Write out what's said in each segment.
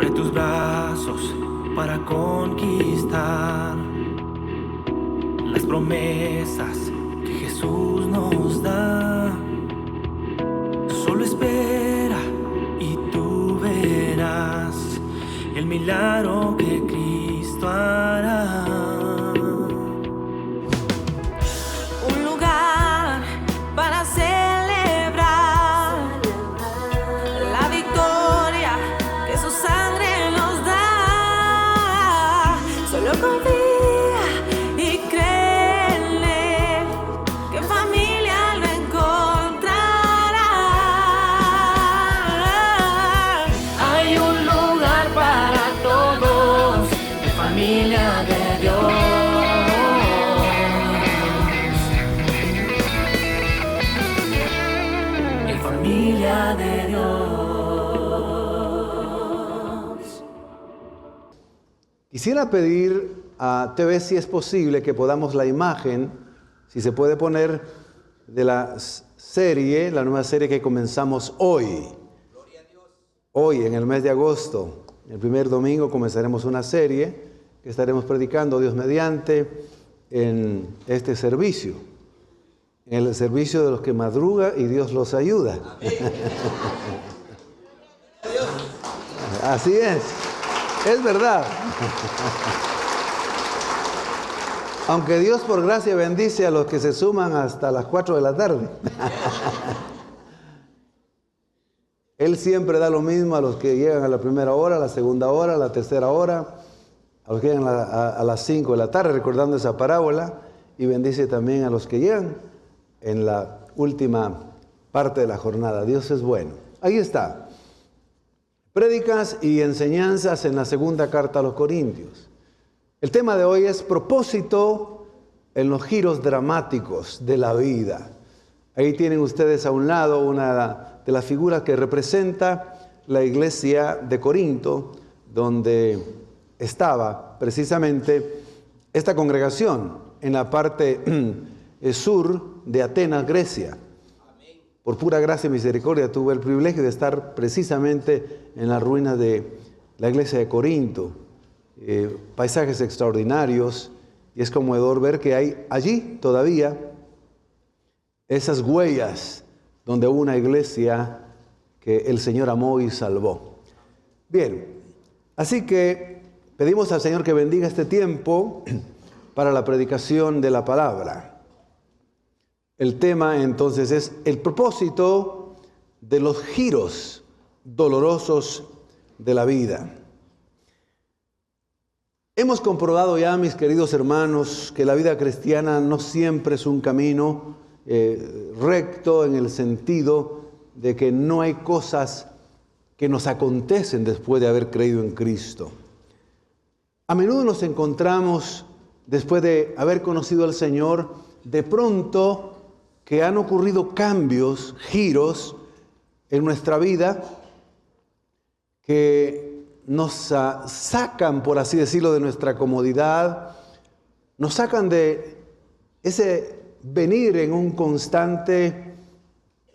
sobre tus brazos para conquistar las promesas que Jesús nos da. Solo espera y tú verás el milagro que Cristo hará. Un lugar para celebrar la victoria que su sangre nos da. Solo confía y cree en Él, que en familia lo encontrará. Hay un lugar para todos, en familia de Dios. En familia de Dios. Quisiera pedir a TV si es posible que podamos la imagen, si se puede poner, de la serie, la nueva serie que comenzamos hoy. Hoy, en el mes de agosto, el primer domingo comenzaremos una serie que estaremos predicando, Dios mediante, en este servicio. En el servicio de los que madruga y Dios los ayuda. Así es verdad. Aunque Dios por gracia bendice a los que se suman hasta las 4 de la tarde. Él siempre da lo mismo a los que llegan a la primera hora, a la segunda hora, a la tercera hora, a los que llegan a las 5 de la tarde, recordando esa parábola, y bendice también a los que llegan en la última parte de la jornada. Dios es bueno. Ahí está. Prédicas y enseñanzas en la segunda carta a los Corintios. El tema de hoy es propósito en los giros dramáticos de la vida. Ahí tienen ustedes a un lado una de las figuras que representa la iglesia de Corinto, donde estaba precisamente esta congregación en la parte sur de Atenas, Grecia. Por pura gracia y misericordia tuve el privilegio de estar precisamente en las ruinas de la iglesia de Corinto. Paisajes extraordinarios, y es conmovedor ver que hay allí todavía esas huellas donde hubo una iglesia que el Señor amó y salvó. Bien, así que pedimos al Señor que bendiga este tiempo para la predicación de la palabra. El tema entonces es el propósito de los giros dolorosos de la vida. Hemos comprobado ya, mis queridos hermanos, que la vida cristiana no siempre es un camino recto, en el sentido de que no hay cosas que nos acontecen después de haber creído en Cristo. A menudo nos encontramos, después de haber conocido al Señor, de pronto que han ocurrido cambios, giros en nuestra vida que nos sacan, por así decirlo, de nuestra comodidad, nos sacan de ese venir en un constante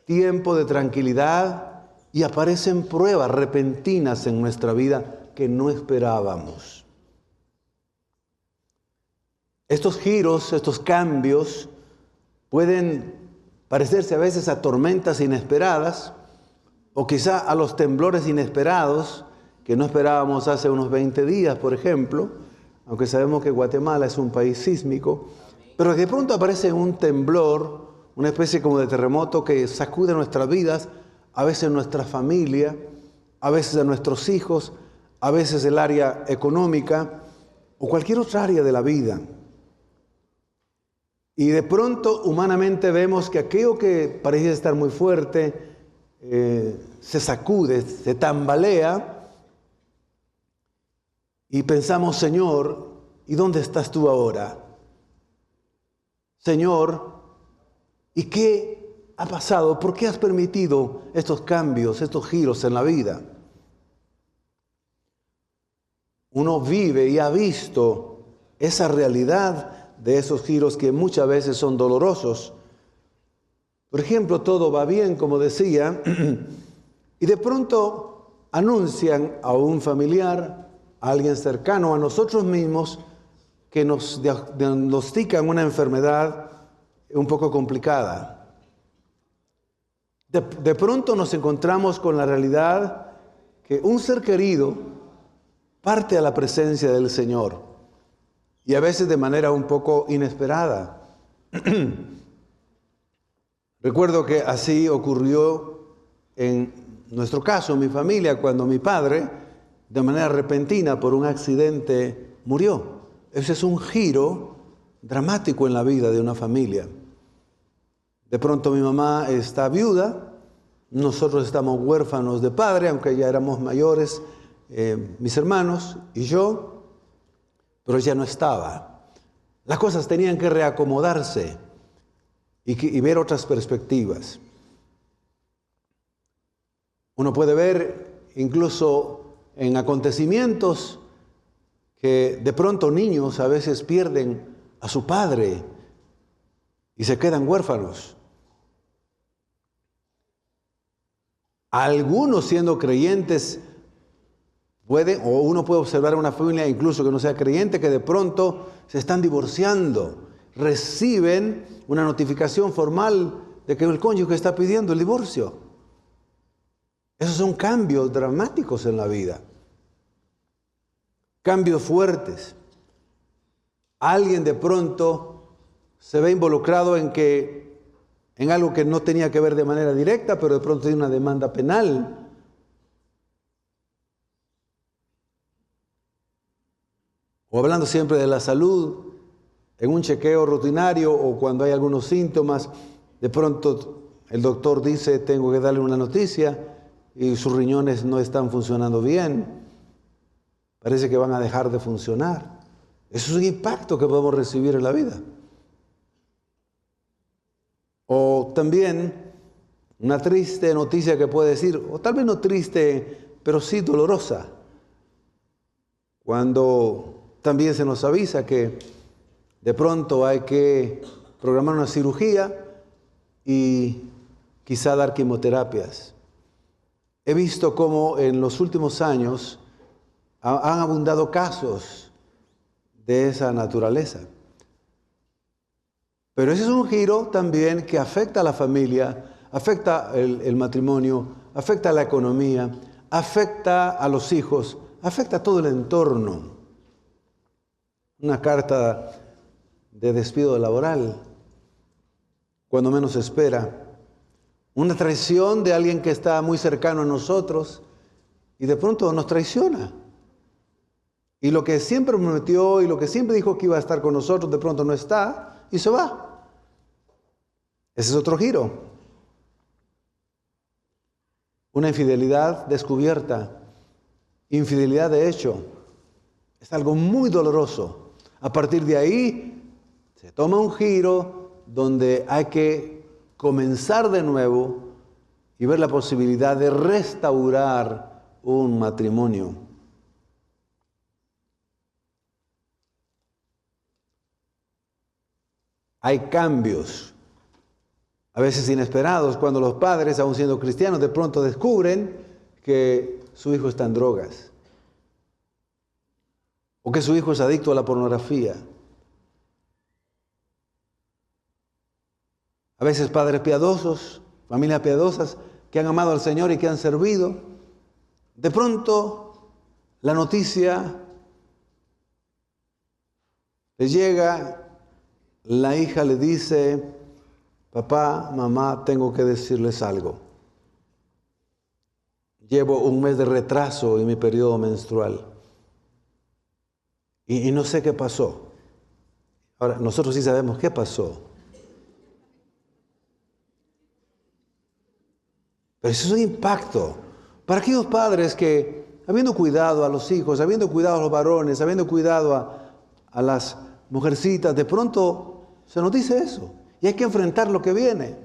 tiempo de tranquilidad y aparecen pruebas repentinas en nuestra vida que no esperábamos. Estos giros, estos cambios pueden parecerse a veces a tormentas inesperadas o quizá a los temblores inesperados que no esperábamos hace unos 20 días, por ejemplo, aunque sabemos que Guatemala es un país sísmico, pero de pronto aparece un temblor, una especie como de terremoto que sacude nuestras vidas, a veces nuestra familia, a veces a nuestros hijos, a veces el área económica o cualquier otra área de la vida. Y de pronto humanamente vemos que aquello que parecía estar muy fuerte se sacude, se tambalea y pensamos, Señor, ¿y dónde estás tú ahora? Señor, ¿y qué ha pasado? ¿Por qué has permitido estos cambios, estos giros en la vida? Uno vive y ha visto esa realidad de esos giros que muchas veces son dolorosos. Por ejemplo, todo va bien, como decía, y de pronto anuncian a un familiar, a alguien cercano a nosotros mismos, que nos diagnostican una enfermedad un poco complicada. De pronto nos encontramos con la realidad que un ser querido parte a la presencia del Señor, y a veces de manera un poco inesperada. Recuerdo que así ocurrió en nuestro caso, en mi familia, cuando mi padre, de manera repentina, por un accidente, murió. Ese es un giro dramático en la vida de una familia. De pronto mi mamá está viuda, nosotros estamos huérfanos de padre, aunque ya éramos mayores, mis hermanos y yo, pero ella no estaba. Las cosas tenían que reacomodarse y ver otras perspectivas. Uno puede ver incluso en acontecimientos que de pronto niños a veces pierden a su padre y se quedan huérfanos. Algunos, siendo creyentes, uno puede observar una familia incluso que no sea creyente, que de pronto se están divorciando, reciben una notificación formal de que el cónyuge está pidiendo el divorcio. Esos son cambios dramáticos en la vida, cambios fuertes. Alguien de pronto se ve involucrado en algo que no tenía que ver de manera directa, pero de pronto tiene una demanda penal. O hablando siempre de la salud, en un chequeo rutinario o cuando hay algunos síntomas, de pronto el doctor dice, tengo que darle una noticia y sus riñones no están funcionando bien. Parece que van a dejar de funcionar. Eso es un impacto que podemos recibir en la vida. O también una triste noticia que puede decir, o tal vez no triste, pero sí dolorosa, cuando también se nos avisa que de pronto hay que programar una cirugía y quizá dar quimioterapias. He visto cómo en los últimos años han abundado casos de esa naturaleza. Pero ese es un giro también que afecta a la familia, afecta el matrimonio, afecta a la economía, afecta a los hijos, afecta a todo el entorno. Una carta de despido laboral, cuando menos se espera. Una traición de alguien que está muy cercano a nosotros y de pronto nos traiciona. Y lo que siempre prometió y lo que siempre dijo que iba a estar con nosotros, de pronto no está y se va. Ese es otro giro. Una infidelidad descubierta, infidelidad de hecho, es algo muy doloroso. A partir de ahí se toma un giro donde hay que comenzar de nuevo y ver la posibilidad de restaurar un matrimonio. Hay cambios, a veces inesperados, cuando los padres, aun siendo cristianos, de pronto descubren que su hijo está en drogas o que su hijo es adicto a la pornografía. A veces padres piadosos, familias piadosas que han amado al Señor y que han servido. De pronto la noticia les llega, la hija le dice, papá, mamá, tengo que decirles algo. Llevo un mes de retraso en mi periodo menstrual y no sé qué pasó. Ahora, nosotros sí sabemos qué pasó. Pero eso es un impacto para aquellos padres que, habiendo cuidado a los hijos, habiendo cuidado a los varones, habiendo cuidado a las mujercitas, de pronto se nos dice eso. Y hay que enfrentar lo que viene.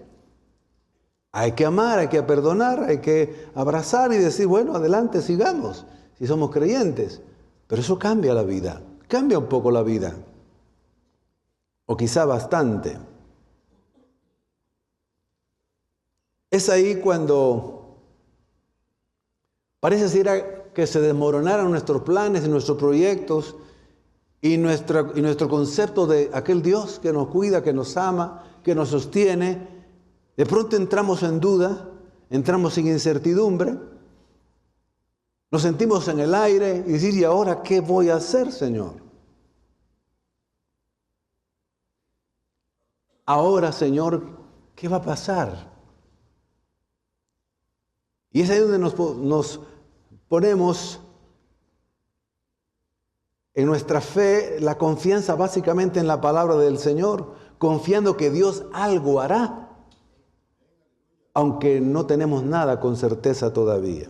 Hay que amar, hay que perdonar, hay que abrazar y decir, bueno, adelante, sigamos, si somos creyentes. Pero eso cambia la vida, cambia un poco la vida. O quizá bastante. Es ahí cuando Parece ser que se desmoronaran nuestros planes y nuestros proyectos y nuestro concepto de aquel Dios que nos cuida, que nos ama, que nos sostiene. De pronto entramos en duda, entramos en incertidumbre, nos sentimos en el aire y decir, ¿y ahora qué voy a hacer, Señor? Ahora, Señor, ¿qué va a pasar? Y es ahí donde nos ponemos en nuestra fe la confianza básicamente en la palabra del Señor, confiando que Dios algo hará, aunque no tenemos nada con certeza todavía.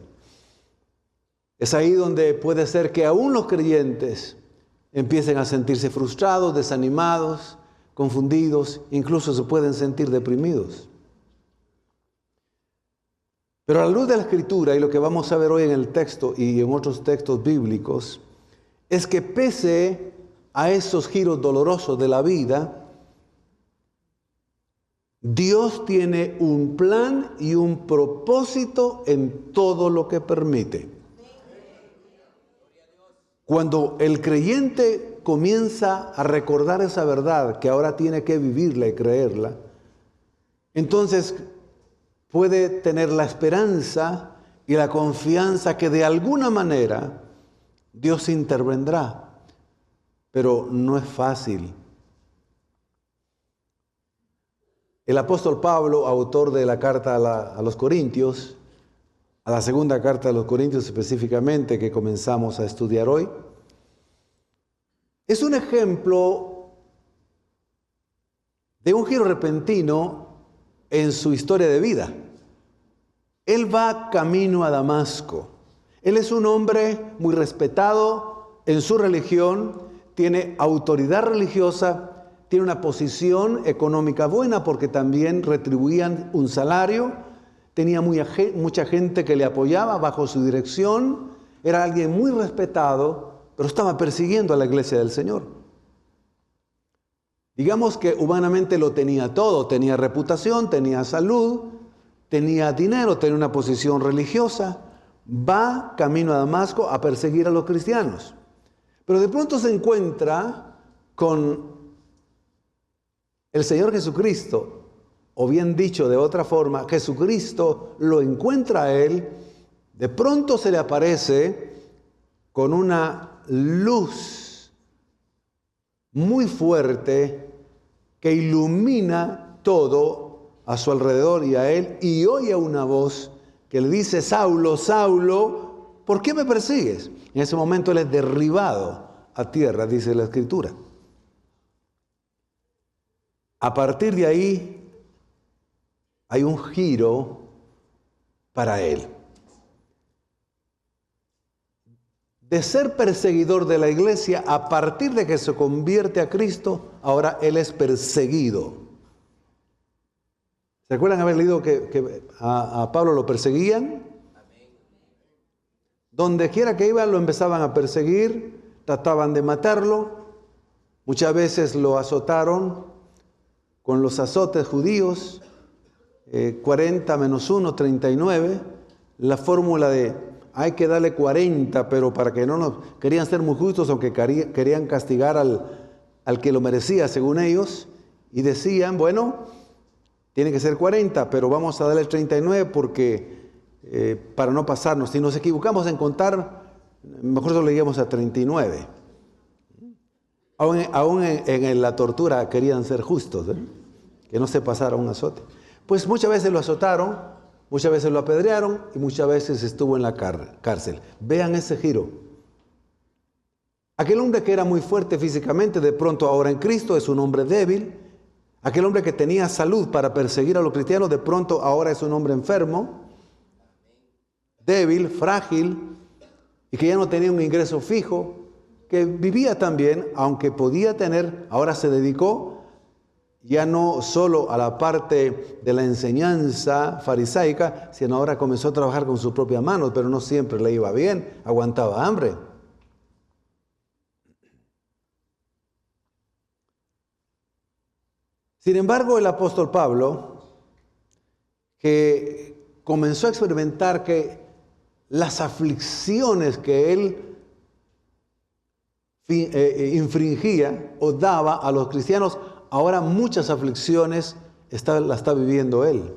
Es ahí donde puede ser que aún los creyentes empiecen a sentirse frustrados, desanimados, confundidos, incluso se pueden sentir deprimidos. Pero a la luz de la Escritura y lo que vamos a ver hoy en el texto y en otros textos bíblicos, es que pese a esos giros dolorosos de la vida, Dios tiene un plan y un propósito en todo lo que permite. Cuando el creyente comienza a recordar esa verdad, que ahora tiene que vivirla y creerla, entonces puede tener la esperanza y la confianza que de alguna manera Dios intervendrá, pero no es fácil. El apóstol Pablo, autor de la carta a los Corintios, a la segunda carta de los Corintios específicamente, que comenzamos a estudiar hoy, es un ejemplo de un giro repentino en su historia de vida. Él va camino a Damasco. Él es un hombre muy respetado en su religión, tiene autoridad religiosa, tiene una posición económica buena porque también retribuían un salario, tenía mucha gente que le apoyaba bajo su dirección, era alguien muy respetado, pero estaba persiguiendo a la iglesia del Señor. Digamos que humanamente lo tenía todo, tenía reputación, tenía salud, tenía dinero, tenía una posición religiosa, va camino a Damasco a perseguir a los cristianos. Pero de pronto se encuentra con el Señor Jesucristo, o bien dicho de otra forma, Jesucristo lo encuentra a él, de pronto se le aparece con una luz muy fuerte que ilumina todo a su alrededor y a él, y oye una voz que le dice, Saulo, Saulo, ¿por qué me persigues? En ese momento él es derribado a tierra, dice la Escritura. A partir de ahí hay un giro para él. De ser perseguidor de la iglesia, a partir de que se convierte a Cristo, ahora él es perseguido. ¿Se acuerdan haber leído que a Pablo lo perseguían? Donde quiera que iba lo empezaban a perseguir, trataban de matarlo, muchas veces lo azotaron con los azotes judíos, 40 menos 1, 39, la fórmula de hay que darle 40, pero para que no nos... Querían ser muy justos, aunque querían castigar al que lo merecía, según ellos, y decían, bueno, tiene que ser 40, pero vamos a darle 39 porque para no pasarnos. Si nos equivocamos en contar, mejor solo lleguemos a 39. Aún en la tortura querían ser justos, que no se pasara un azote. Pues muchas veces lo azotaron, muchas veces lo apedrearon y muchas veces estuvo en la cárcel. Vean ese giro. Aquel hombre que era muy fuerte físicamente, de pronto ahora en Cristo es un hombre débil. Aquel hombre que tenía salud para perseguir a los cristianos, de pronto ahora es un hombre enfermo, débil, frágil, y que ya no tenía un ingreso fijo, que vivía también, aunque podía tener, ahora se dedicó ya no solo a la parte de la enseñanza farisaica, sino ahora comenzó a trabajar con sus propias manos, pero no siempre le iba bien, aguantaba hambre. Sin embargo, el apóstol Pablo, que comenzó a experimentar que las aflicciones que él infringía o daba a los cristianos, ahora muchas aflicciones las está viviendo él.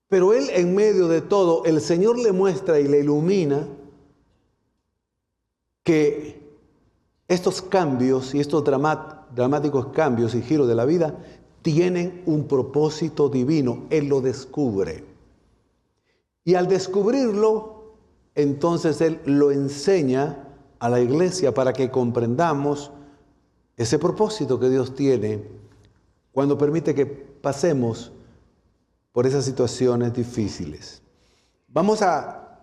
Pero él, en medio de todo, el Señor le muestra y le ilumina que estos cambios y estos dramáticos cambios y giros de la vida tienen un propósito divino. Él lo descubre. Y al descubrirlo, entonces él lo enseña a la iglesia para que comprendamos ese propósito que Dios tiene cuando permite que pasemos por esas situaciones difíciles. Vamos a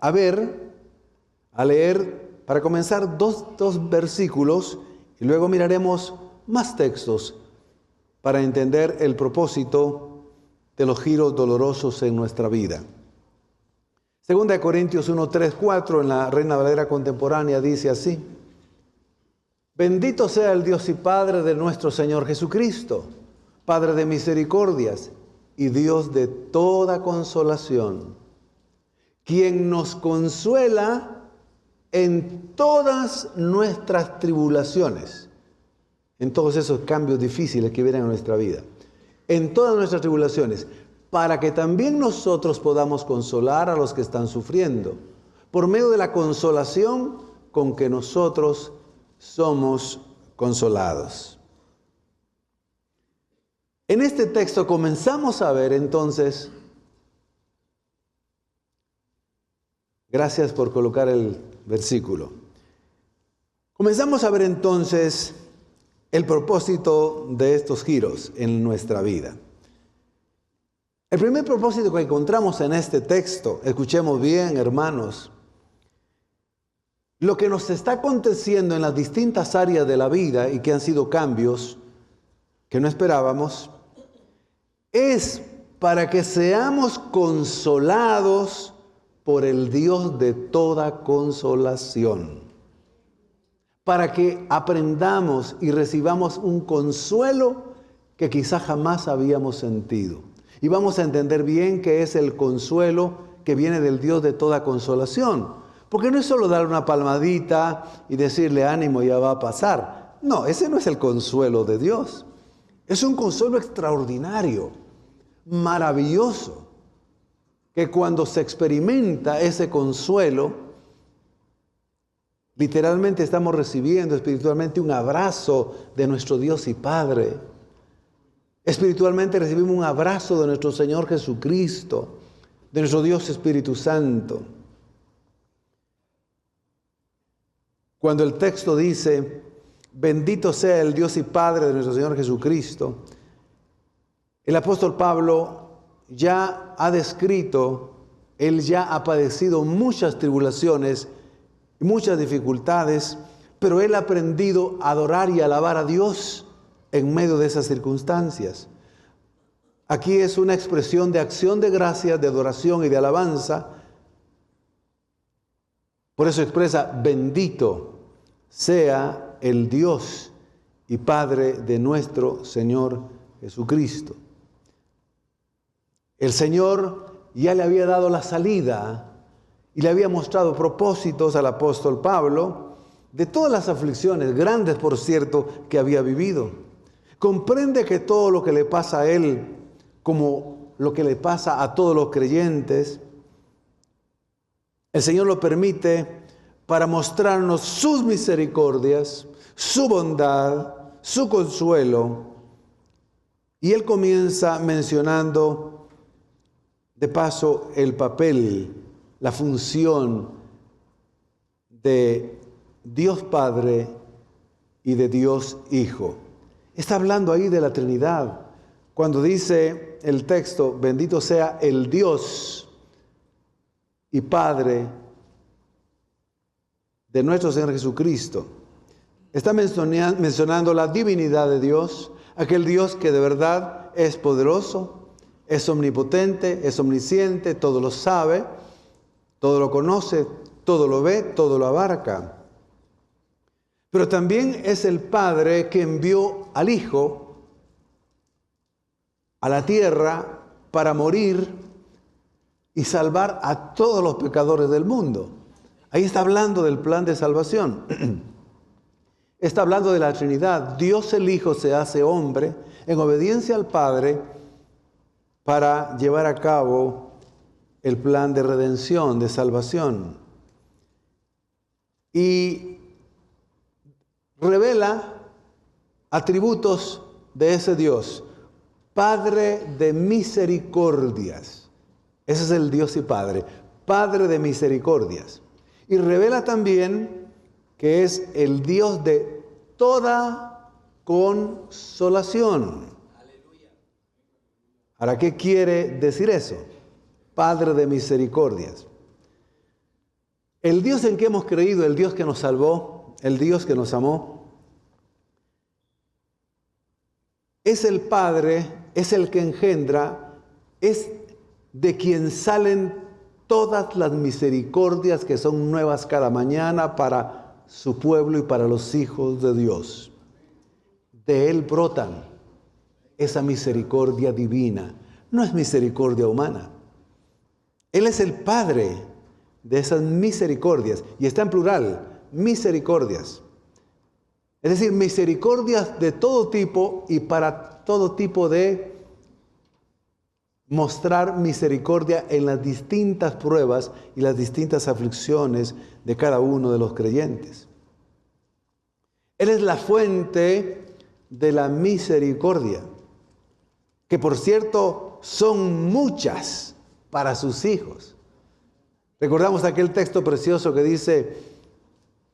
leer, para comenzar, dos versículos y luego miraremos más textos para entender el propósito de los giros dolorosos en nuestra vida. 2 Corintios 1, 3, 4 en la Reina Valera contemporánea dice así: Bendito sea el Dios y Padre de nuestro Señor Jesucristo, Padre de misericordias y Dios de toda consolación, quien nos consuela en todas nuestras tribulaciones, en todos esos cambios difíciles que vienen a nuestra vida, en todas nuestras tribulaciones, para que también nosotros podamos consolar a los que están sufriendo, por medio de la consolación con que nosotros somos consolados. En este texto comenzamos a ver entonces, gracias por colocar el versículo, comenzamos a ver entonces el propósito de estos giros en nuestra vida. El primer propósito que encontramos en este texto, escuchemos bien, hermanos, lo que nos está aconteciendo en las distintas áreas de la vida y que han sido cambios que no esperábamos, es para que seamos consolados por el Dios de toda consolación. Para que aprendamos y recibamos un consuelo que quizá jamás habíamos sentido. Y vamos a entender bien qué es el consuelo que viene del Dios de toda consolación. Porque no es solo dar una palmadita y decirle ánimo, ya va a pasar. No, ese no es el consuelo de Dios. Es un consuelo extraordinario, maravilloso, que cuando se experimenta ese consuelo, literalmente estamos recibiendo espiritualmente un abrazo de nuestro Dios y Padre. Espiritualmente recibimos un abrazo de nuestro Señor Jesucristo, de nuestro Dios Espíritu Santo. Cuando el texto dice, bendito sea el Dios y Padre de nuestro Señor Jesucristo, el apóstol Pablo ya ha descrito, él ya ha padecido muchas tribulaciones, muchas dificultades, pero él ha aprendido a adorar y alabar a Dios en medio de esas circunstancias. Aquí es una expresión de acción de gracias, de adoración y de alabanza. Por eso expresa, bendito sea el Dios y Padre de nuestro Señor Jesucristo. El Señor ya le había dado la salida y le había mostrado propósitos al apóstol Pablo de todas las aflicciones, grandes por cierto, que había vivido. Comprende que todo lo que le pasa a él, como lo que le pasa a todos los creyentes, el Señor lo permite para mostrarnos sus misericordias, su bondad, su consuelo. Y él comienza mencionando de paso el papel, la función de Dios Padre y de Dios Hijo. Está hablando ahí de la Trinidad. Cuando dice el texto, bendito sea el Dios y Padre de nuestro Señor Jesucristo. Está mencionando la divinidad de Dios, aquel Dios que de verdad es poderoso, es omnipotente, es omnisciente, todo lo sabe, todo lo conoce, todo lo ve, todo lo abarca. Pero también es el Padre que envió al Hijo a la tierra para morir y salvar a todos los pecadores del mundo. Ahí está hablando del plan de salvación. Está hablando de la Trinidad. Dios el Hijo se hace hombre en obediencia al Padre para llevar a cabo el plan de redención, de salvación. Y revela atributos de ese Dios. Padre de misericordias. Ese es el Dios y Padre. Padre de misericordias. Y revela también que es el Dios de toda consolación. Ahora, ¿qué quiere decir eso? Padre de misericordias. El Dios en que hemos creído, el Dios que nos salvó, el Dios que nos amó, es el Padre, es el que engendra, es de quien salen todas las misericordias que son nuevas cada mañana para su pueblo y para los hijos de Dios. De Él brotan esa misericordia divina. No es misericordia humana. Él es el Padre de esas misericordias. Y está en plural, misericordias. Es decir, misericordias de todo tipo y para todo tipo de mostrar misericordia en las distintas pruebas y las distintas aflicciones de cada uno de los creyentes. Él es la fuente de la misericordia, que por cierto son muchas para sus hijos. Recordamos aquel texto precioso que dice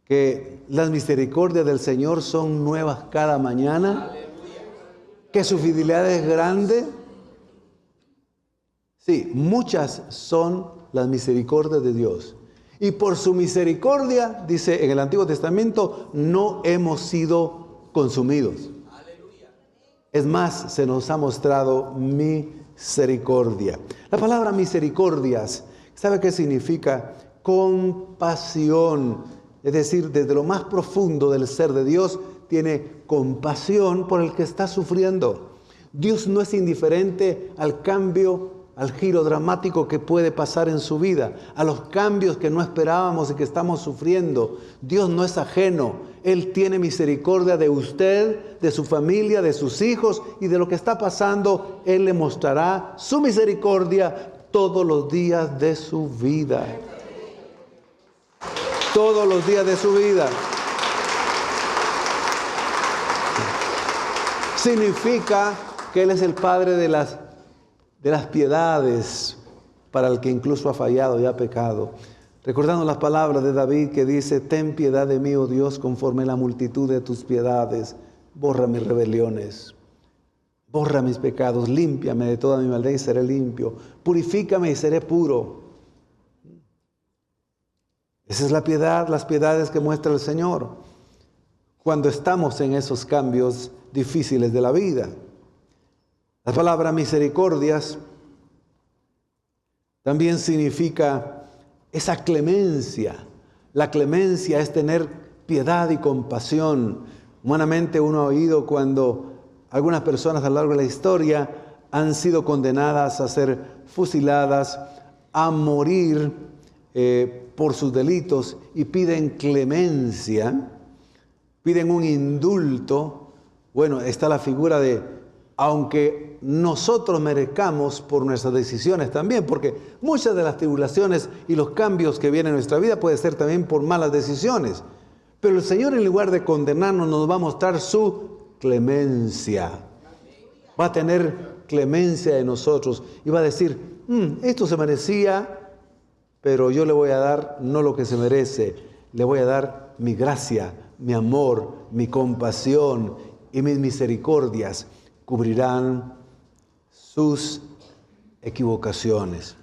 que las misericordias del Señor son nuevas cada mañana, que su fidelidad es grande. Sí, muchas son las misericordias de Dios. Y por su misericordia, dice en el Antiguo Testamento, no hemos sido consumidos. Es más, se nos ha mostrado misericordia. La palabra misericordias, ¿sabe qué significa? Compasión. Es decir, desde lo más profundo del ser de Dios, tiene compasión por el que está sufriendo. Dios no es indiferente al cambio, al giro dramático que puede pasar en su vida, a los cambios que no esperábamos y que estamos sufriendo. Dios no es ajeno. Él tiene misericordia de usted, de su familia, de sus hijos y de lo que está pasando. Él le mostrará su misericordia todos los días de su vida. Todos los días de su vida. Significa que Él es el Padre de las piedades para el que incluso ha fallado y ha pecado. Recordando las palabras de David que dice: ten piedad de mí, oh Dios, conforme a la multitud de tus piedades. Borra mis rebeliones, borra mis pecados, límpiame de toda mi maldad y seré limpio. Purifícame y seré puro. Esa es la piedad, las piedades que muestra el Señor cuando estamos en esos cambios difíciles de la vida. La palabra misericordias también significa esa clemencia. La clemencia es tener piedad y compasión. Humanamente uno ha oído cuando algunas personas a lo largo de la historia han sido condenadas a ser fusiladas, a morir por sus delitos y piden clemencia, piden un indulto. Bueno, está la figura de, aunque nosotros merezcamos por nuestras decisiones también, porque muchas de las tribulaciones y los cambios que vienen en nuestra vida puede ser también por malas decisiones. Pero el Señor, en lugar de condenarnos, nos va a mostrar su clemencia. Va a tener clemencia de nosotros y va a decir: esto se merecía, pero yo le voy a dar no lo que se merece, le voy a dar mi gracia, mi amor, mi compasión y mis misericordias cubrirán sus equivocaciones.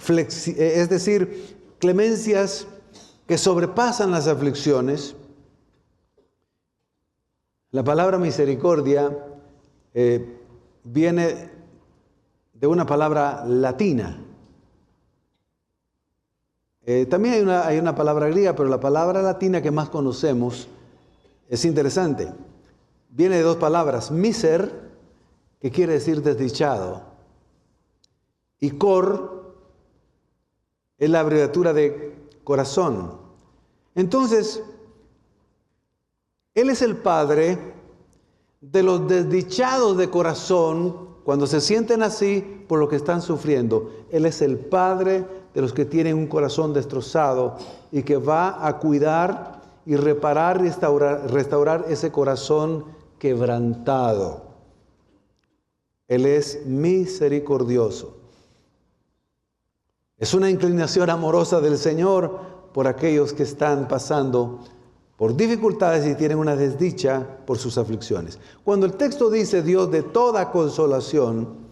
Es decir, clemencias que sobrepasan las aflicciones. La palabra misericordia viene de una palabra latina. También hay una palabra griega, pero la palabra latina que más conocemos es interesante. Viene de dos palabras: miser, que quiere decir desdichado, y cor, Es la abreviatura de corazón. Entonces, Él es el Padre de los desdichados de corazón cuando se sienten así por lo que están sufriendo. Él es el Padre de los que tienen un corazón destrozado y que va a cuidar y reparar y restaurar ese corazón quebrantado. Él es misericordioso. Es una inclinación amorosa del Señor por aquellos que están pasando por dificultades y tienen una desdicha por sus aflicciones. Cuando el texto dice Dios de toda consolación,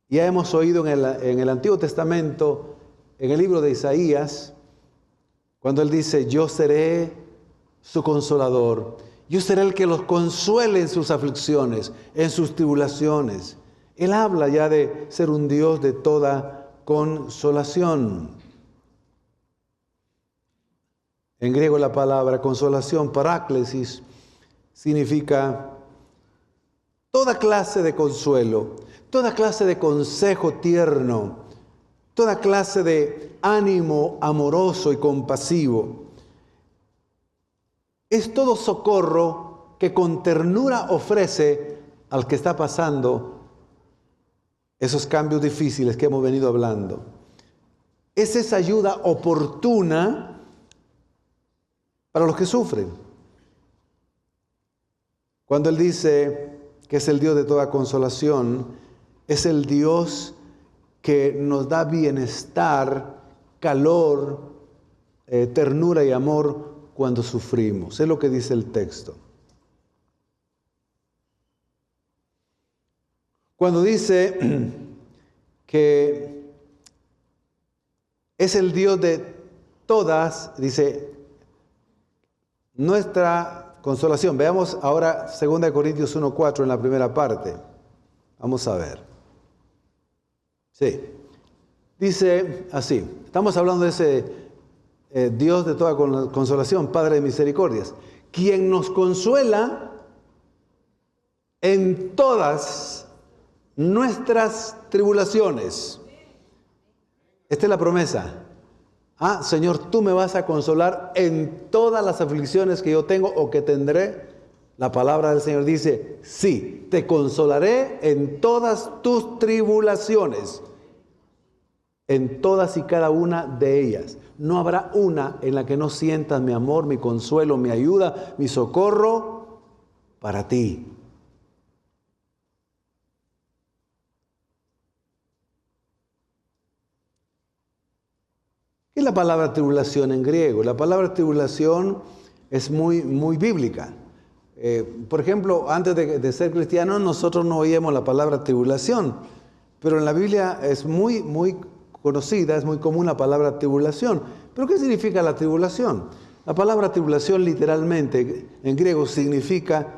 ya hemos oído en el Antiguo Testamento, en el libro de Isaías, cuando Él dice, yo seré su consolador, yo seré el que los consuele en sus aflicciones, en sus tribulaciones. Él habla ya de ser un Dios de toda consolación. En griego la palabra consolación, paráclesis, significa toda clase de consuelo, toda clase de consejo tierno, toda clase de ánimo amoroso y compasivo. Es todo socorro que con ternura ofrece al que está pasando esos cambios difíciles que hemos venido hablando. Es esa ayuda oportuna para los que sufren. Cuando Él dice que es el Dios de toda consolación, es el Dios que nos da bienestar, calor, ternura y amor cuando sufrimos. Es lo que dice el texto. Cuando dice que es el Dios de todas, dice, nuestra consolación. Veamos ahora 2 Corintios 1:4 en la primera parte. Vamos a ver. Sí. Dice así. Estamos hablando de ese Dios de toda consolación, Padre de misericordias, quien nos consuela en todas nuestras tribulaciones. Esta es la promesa. Ah, Señor, tú me vas a consolar en todas las aflicciones que yo tengo o que tendré. La palabra del Señor dice, sí, te consolaré en todas tus tribulaciones, en todas y cada una de ellas. No habrá una en la que no sientas mi amor, mi consuelo, mi ayuda, mi socorro para ti. ¿Qué es la palabra tribulación en griego? La palabra tribulación es muy bíblica. Por ejemplo, antes de ser cristianos, nosotros no oíamos la palabra tribulación, pero en la Biblia es muy conocida, es muy común la palabra tribulación. ¿Pero qué significa la tribulación? La palabra tribulación literalmente en griego significa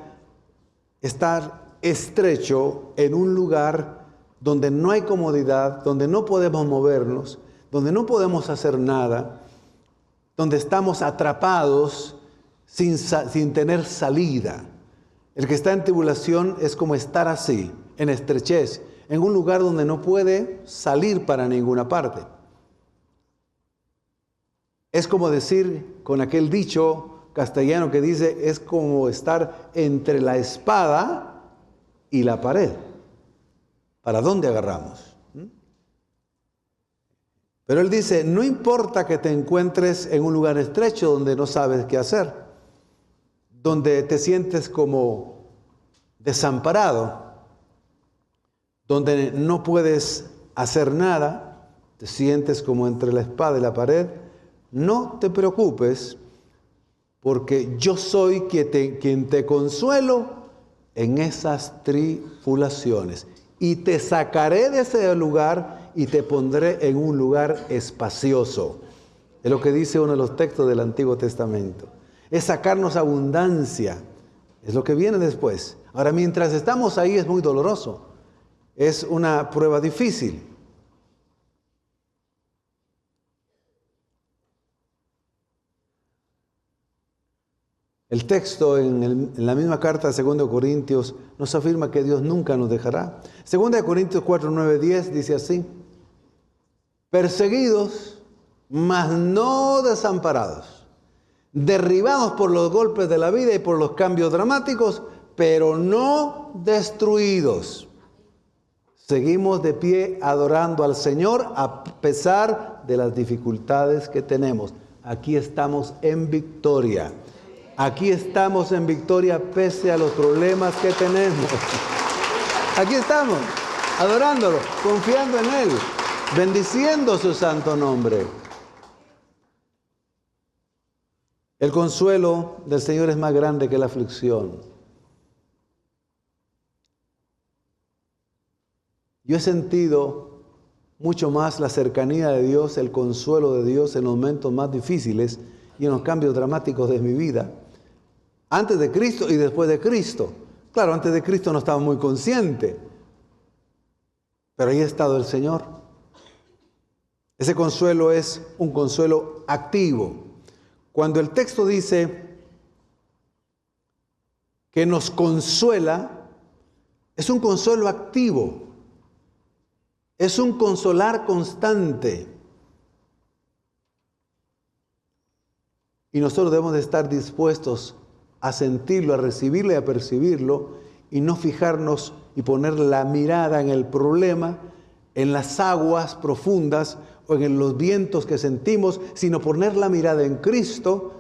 estar estrecho en un lugar donde no hay comodidad, donde no podemos movernos, donde no podemos hacer nada, donde estamos atrapados sin tener salida. El que está en tribulación es como estar así, en estrechez, en un lugar donde no puede salir para ninguna parte. Es como decir, con aquel dicho castellano que dice, es como estar entre la espada y la pared. ¿Para dónde agarramos? Pero Él dice, no importa que te encuentres en un lugar estrecho donde no sabes qué hacer, donde te sientes como desamparado, donde no puedes hacer nada, te sientes como entre la espada y la pared, no te preocupes, porque yo soy quien te consuelo en esas tribulaciones. Y te sacaré de ese lugar y te pondré en un lugar espacioso. Es lo que dice uno de los textos del Antiguo Testamento. Es sacarnos abundancia. Es lo que viene después. Ahora, mientras estamos ahí es muy doloroso. Es una prueba difícil. El texto en la misma carta de 2 Corintios nos afirma que Dios nunca nos dejará. 2 Corintios 4, 9, 10 dice así. perseguidos, mas no desamparados, derribados por los golpes de la vida y por los cambios dramáticos, pero no destruidos. Seguimos de pie adorando al Señor a pesar de las dificultades que tenemos. Aquí estamos en victoria. Aquí estamos en victoria pese a los problemas que tenemos. Aquí estamos, adorándolo, confiando en Él, bendiciendo su santo nombre. El consuelo del Señor es más grande que la aflicción. Yo he sentido mucho más la cercanía de Dios, el consuelo de Dios en los momentos más difíciles y en los cambios dramáticos de mi vida. Antes de Cristo y después de Cristo. Claro, antes de Cristo no estaba muy consciente, pero ahí ha estado el Señor. Ese consuelo es un consuelo activo. Cuando el texto dice que nos consuela, es un consuelo activo. Es un consolar constante. Y nosotros debemos de estar dispuestos a sentirlo, a recibirlo y a percibirlo, y no fijarnos y poner la mirada en el problema, en las aguas profundas o en los vientos que sentimos, sino poner la mirada en Cristo,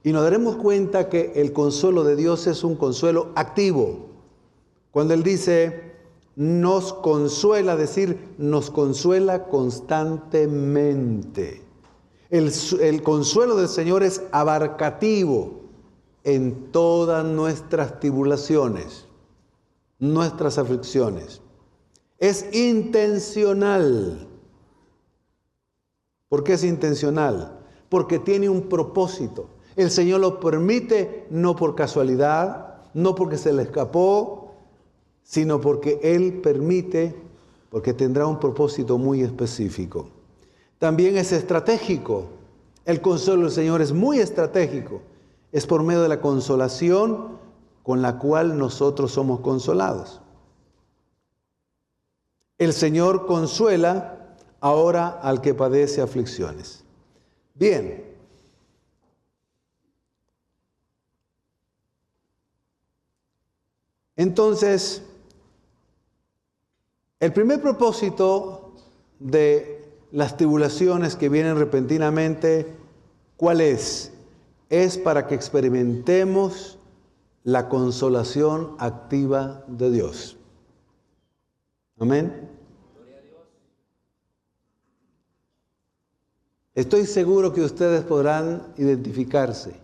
y nos daremos cuenta que el consuelo de Dios es un consuelo activo. Cuando Él dice nos consuela, decir, nos consuela constantemente. El consuelo del Señor es abarcativo en todas nuestras tribulaciones, nuestras aflicciones. Es intencional. ¿Por qué es intencional? Porque tiene un propósito. El Señor lo permite no por casualidad, no porque se le escapó, sino porque Él permite, porque tendrá un propósito muy específico. También es estratégico. El consuelo del Señor es muy estratégico. Es por medio de la consolación con la cual nosotros somos consolados. El Señor consuela ahora al que padece aflicciones. Bien. Entonces, el primer propósito de las tribulaciones que vienen repentinamente, ¿cuál es? Es para que experimentemos la consolación activa de Dios. Amén. Estoy seguro que ustedes podrán identificarse.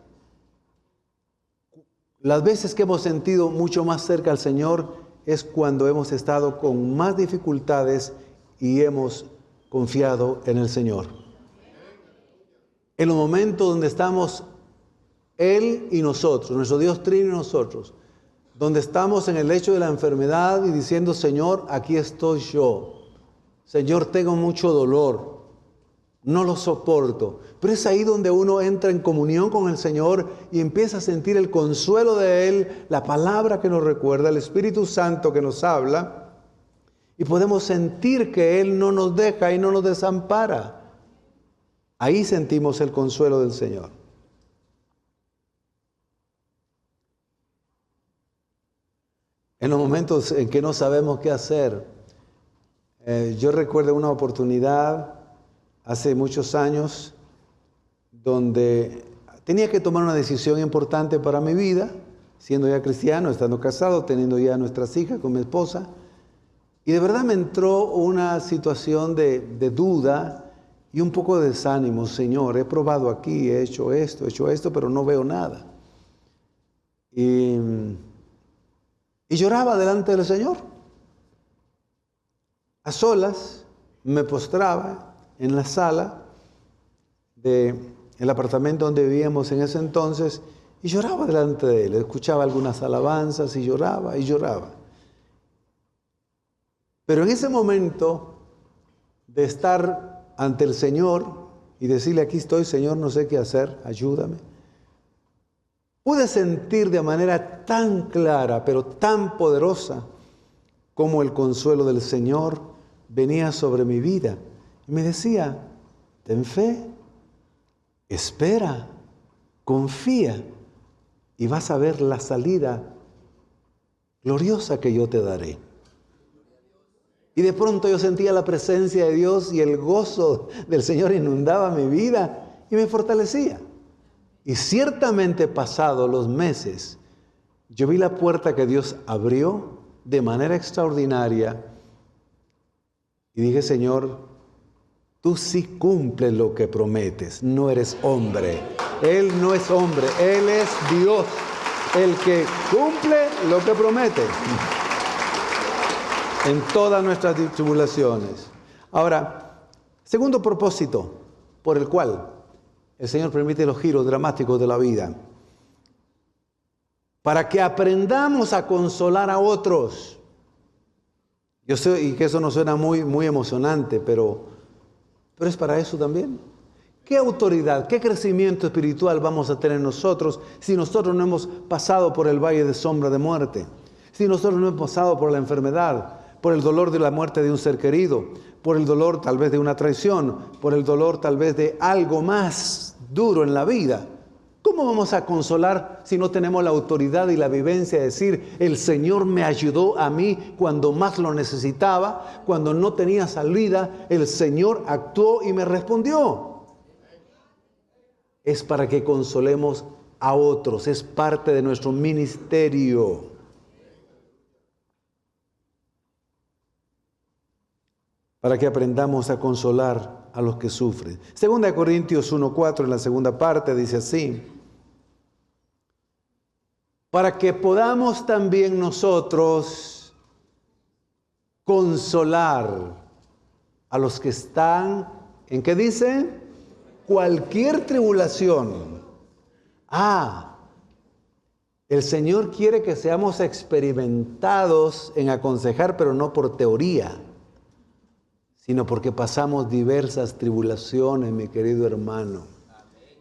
Las veces que hemos sentido mucho más cerca al Señor es cuando hemos estado con más dificultades y hemos confiado en el Señor. En los momentos donde estamos Él y nosotros, nuestro Dios Trino y nosotros, donde estamos en el lecho de la enfermedad y diciendo, Señor, aquí estoy yo. Señor, tengo mucho dolor, no lo soporto. Pero es ahí donde uno entra en comunión con el Señor y empieza a sentir el consuelo de Él, la palabra que nos recuerda, el Espíritu Santo que nos habla, y podemos sentir que Él no nos deja y no nos desampara. Ahí sentimos el consuelo del Señor. En los momentos en que no sabemos qué hacer, yo recuerdo una oportunidad hace muchos años donde tenía que tomar una decisión importante para mi vida, siendo ya cristiano, estando casado, teniendo ya nuestras hijas con mi esposa, y de verdad me entró una situación de duda y un poco de desánimo. Señor, he probado aquí, he hecho esto, pero no veo nada. Y lloraba delante del Señor. A solas me postraba en la sala del apartamento donde vivíamos en ese entonces y lloraba delante de Él. Escuchaba algunas alabanzas y lloraba y lloraba. Pero en ese momento de estar ante el Señor y decirle, aquí estoy, Señor, no sé qué hacer, ayúdame, pude sentir de manera tan clara, pero tan poderosa, como el consuelo del Señor venía sobre mi vida Y me decía, ten fe, espera, confía y vas a ver la salida gloriosa que yo te daré. Y de pronto yo sentía la presencia de Dios y el gozo del Señor inundaba mi vida y me fortalecía. Y ciertamente pasados los meses, yo vi la puerta que Dios abrió de manera extraordinaria y dije, Señor, tú sí cumples lo que prometes, no eres hombre. Él no es hombre, Él es Dios, el que cumple lo que promete en todas nuestras tribulaciones. Ahora, segundo propósito por el cual el Señor permite los giros dramáticos de la vida, para que aprendamos a consolar a otros. Yo sé y que eso nos suena muy emocionante, pero es para eso también. ¿Qué autoridad, qué crecimiento espiritual vamos a tener nosotros si nosotros no hemos pasado por el valle de sombra de muerte? Si nosotros no hemos pasado por la enfermedad, por el dolor de la muerte de un ser querido, por el dolor tal vez de una traición, por el dolor tal vez de algo más duro en la vida. ¿Cómo vamos a consolar si no tenemos la autoridad y la vivencia de decir, el Señor me ayudó a mí cuando más lo necesitaba, cuando no tenía salida, el Señor actuó y me respondió? Es para que consolemos a otros, es parte de nuestro ministerio. Para que aprendamos a consolar a los que sufren. 2 Corintios 1:4 en la segunda parte dice así: para que podamos también nosotros consolar a los que están, ¿en qué dice? Cualquier tribulación. El Señor quiere que seamos experimentados en aconsejar, pero no por teoría, sino porque pasamos diversas tribulaciones, mi querido hermano.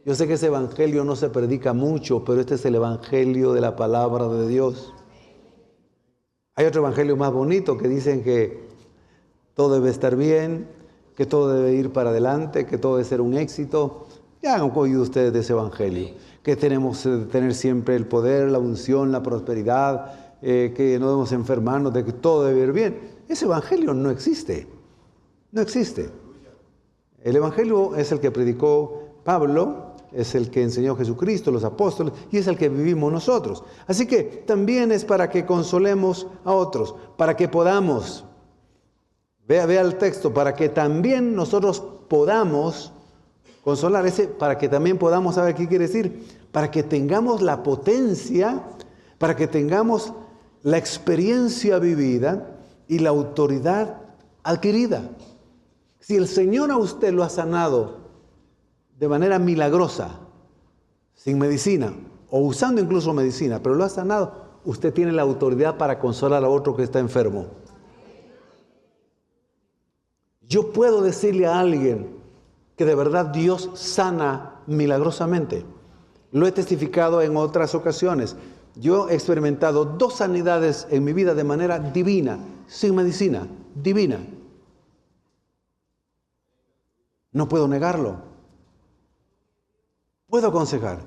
Yo sé que ese evangelio no se predica mucho, pero este es el evangelio de la palabra de Dios. Hay otro evangelio más bonito que dicen que todo debe estar bien, que todo debe ir para adelante, que todo debe ser un éxito. Ya han oído ustedes de ese evangelio, que tenemos que tener siempre el poder, la unción, la prosperidad, que no debemos enfermarnos, de que todo debe ir bien. Ese evangelio no existe. No existe. El evangelio es el que predicó Pablo, es el que enseñó Jesucristo, los apóstoles, y es el que vivimos nosotros. Así que también es para que consolemos a otros, para que podamos, vea el texto, para que también nosotros podamos consolar, para que también podamos, ¿sabe qué quiere decir? Para que tengamos la potencia, para que tengamos la experiencia vivida y la autoridad adquirida. Si el Señor a usted lo ha sanado de manera milagrosa, sin medicina, o usando incluso medicina, pero lo ha sanado, usted tiene la autoridad para consolar a otro que está enfermo. Yo puedo decirle a alguien que de verdad Dios sana milagrosamente. Lo he testificado en otras ocasiones. Yo he experimentado 2 sanidades en mi vida de manera divina, sin medicina, divina. No puedo negarlo. Puedo aconsejar.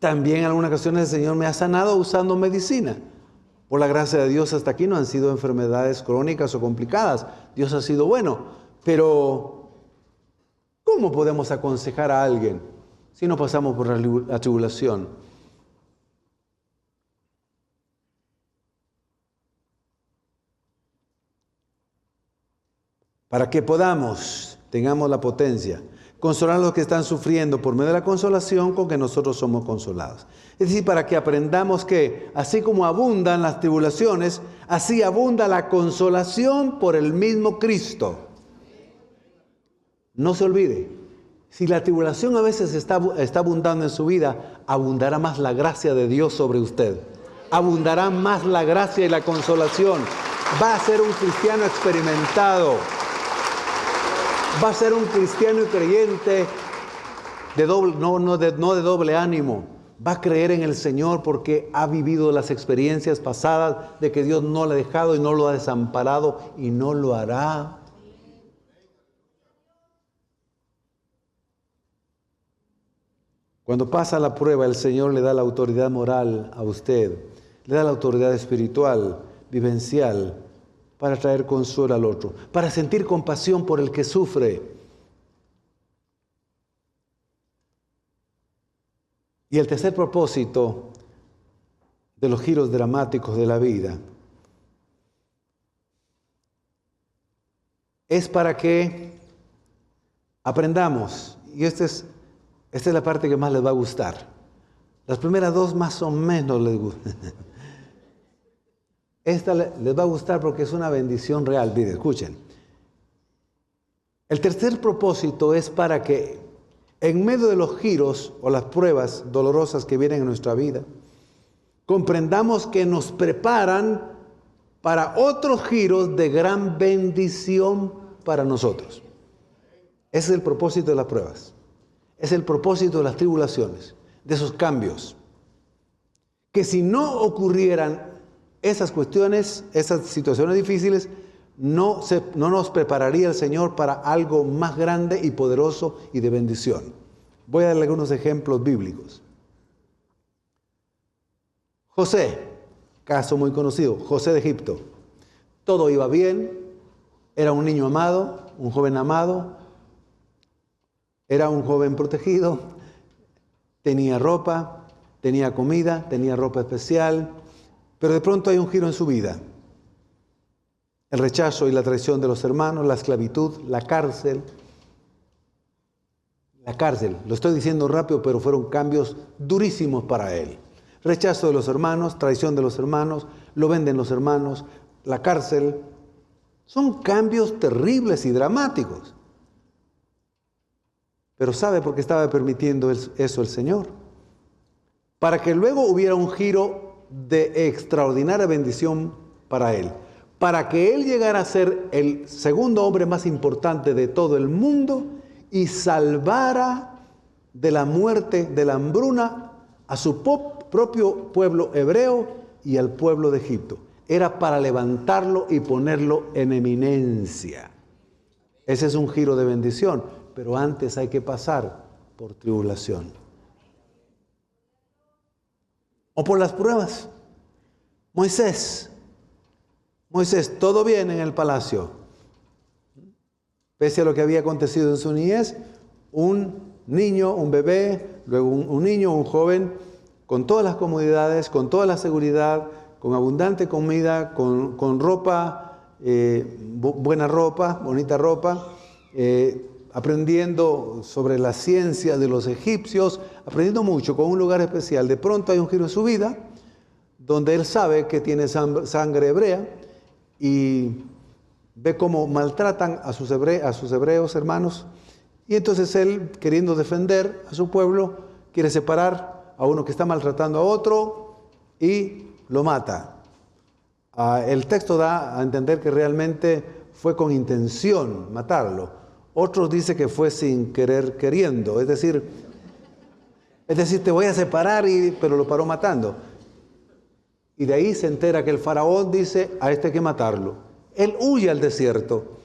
También en algunas ocasiones el Señor me ha sanado usando medicina. Por la gracia de Dios hasta aquí no han sido enfermedades crónicas o complicadas. Dios ha sido bueno. Pero, ¿cómo podemos aconsejar a alguien si no pasamos por la tribulación? Para que tengamos la potencia, consolar a los que están sufriendo por medio de la consolación con que nosotros somos consolados. Es decir, para que aprendamos que así como abundan las tribulaciones, así abunda la consolación por el mismo Cristo. No se olvide, si la tribulación a veces está abundando en su vida, abundará más la gracia de Dios sobre usted. Abundará más la gracia y la consolación. Va a ser un cristiano experimentado. Va a ser un cristiano y creyente no de doble ánimo. Va a creer en el Señor porque ha vivido las experiencias pasadas de que Dios no lo ha dejado y no lo ha desamparado y no lo hará. Cuando pasa la prueba, el Señor le da la autoridad moral a usted, le da la autoridad espiritual, vivencial, para traer consuelo al otro, para sentir compasión por el que sufre. Y el tercer propósito de los giros dramáticos de la vida es para que aprendamos, y esta es la parte que más les va a gustar. Las primeras dos más o menos les gustan. Esta les va a gustar porque es una bendición real. Miren, escuchen. El tercer propósito es para que en medio de los giros o las pruebas dolorosas que vienen en nuestra vida, comprendamos que nos preparan para otros giros de gran bendición para nosotros. Ese es el propósito de las pruebas. Es el propósito de las tribulaciones, de esos cambios. Que si no ocurrieran esas cuestiones, esas situaciones difíciles, no nos prepararía el Señor para algo más grande y poderoso y de bendición. Voy a darle algunos ejemplos bíblicos. José, caso muy conocido, José de Egipto. Todo iba bien, era un niño amado, un joven amado, era un joven protegido, tenía ropa, tenía comida, tenía ropa especial, pero de pronto hay un giro en su vida. El rechazo y la traición de los hermanos, la esclavitud, la cárcel. La cárcel, lo estoy diciendo rápido, pero fueron cambios durísimos para él. Rechazo de los hermanos, traición de los hermanos, lo venden los hermanos, la cárcel. Son cambios terribles y dramáticos. Pero ¿sabe por qué estaba permitiendo eso el Señor? Para que luego hubiera un giro de extraordinaria bendición para él. Para que él llegara a ser el segundo hombre más importante de todo el mundo y salvara de la muerte, de la hambruna, a su propio pueblo hebreo y al pueblo de Egipto. Era para levantarlo y ponerlo en eminencia. Ese es un giro de bendición, pero antes hay que pasar por tribulación. O por las pruebas. Moisés, todo bien en el palacio. Pese a lo que había acontecido en su niñez, un niño, un bebé, luego un niño, un joven, con todas las comodidades, con toda la seguridad, con abundante comida, con ropa, buena ropa, bonita ropa, aprendiendo sobre la ciencia de los egipcios, aprendiendo mucho, con un lugar especial. De pronto hay un giro en su vida, donde él sabe que tiene sangre hebrea y ve cómo maltratan a sus hebreos hermanos, y entonces él, queriendo defender a su pueblo, quiere separar a uno que está maltratando a otro y lo mata. El texto da a entender que realmente fue con intención matarlo. Otros dicen que fue sin querer queriendo, es decir, te voy a separar, pero lo paró matando. Y de ahí se entera que el faraón dice, a este hay que matarlo. Él huye al desierto.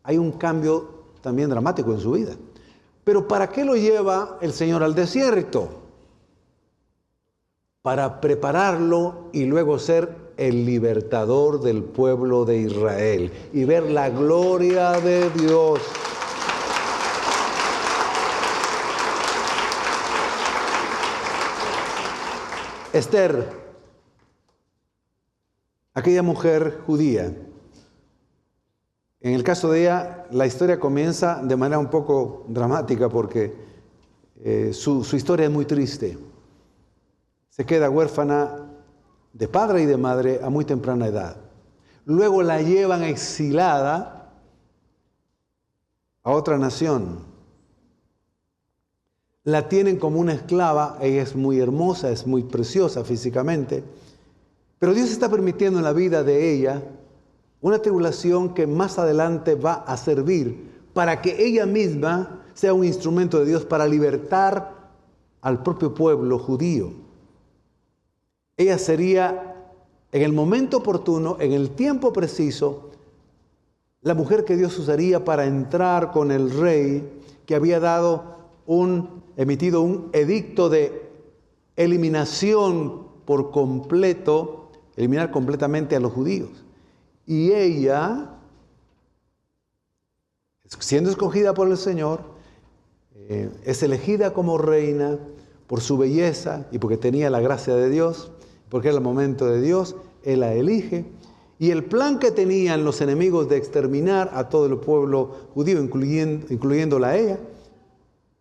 Hay un cambio también dramático en su vida. Pero ¿para qué lo lleva el Señor al desierto? Para prepararlo y luego ser el libertador del pueblo de Israel y ver la gloria de Dios. Esther, aquella mujer judía. En el caso de ella, la historia comienza de manera un poco dramática porque su historia es muy triste. Se queda huérfana de padre y de madre a muy temprana edad. Luego la llevan exilada a otra nación. La tienen como una esclava. Ella es muy hermosa, es muy preciosa físicamente. Pero Dios está permitiendo en la vida de ella una tribulación que más adelante va a servir para que ella misma sea un instrumento de Dios para libertar al propio pueblo judío. Ella sería, en el momento oportuno, en el tiempo preciso, la mujer que Dios usaría para entrar con el rey que había dado emitido un edicto de eliminación por completo, eliminar completamente a los judíos. Y ella, siendo escogida por el Señor, es elegida como reina por su belleza y porque tenía la gracia de Dios, porque era el momento de Dios, Él la elige. Y el plan que tenían los enemigos de exterminar a todo el pueblo judío, incluyéndola a ella,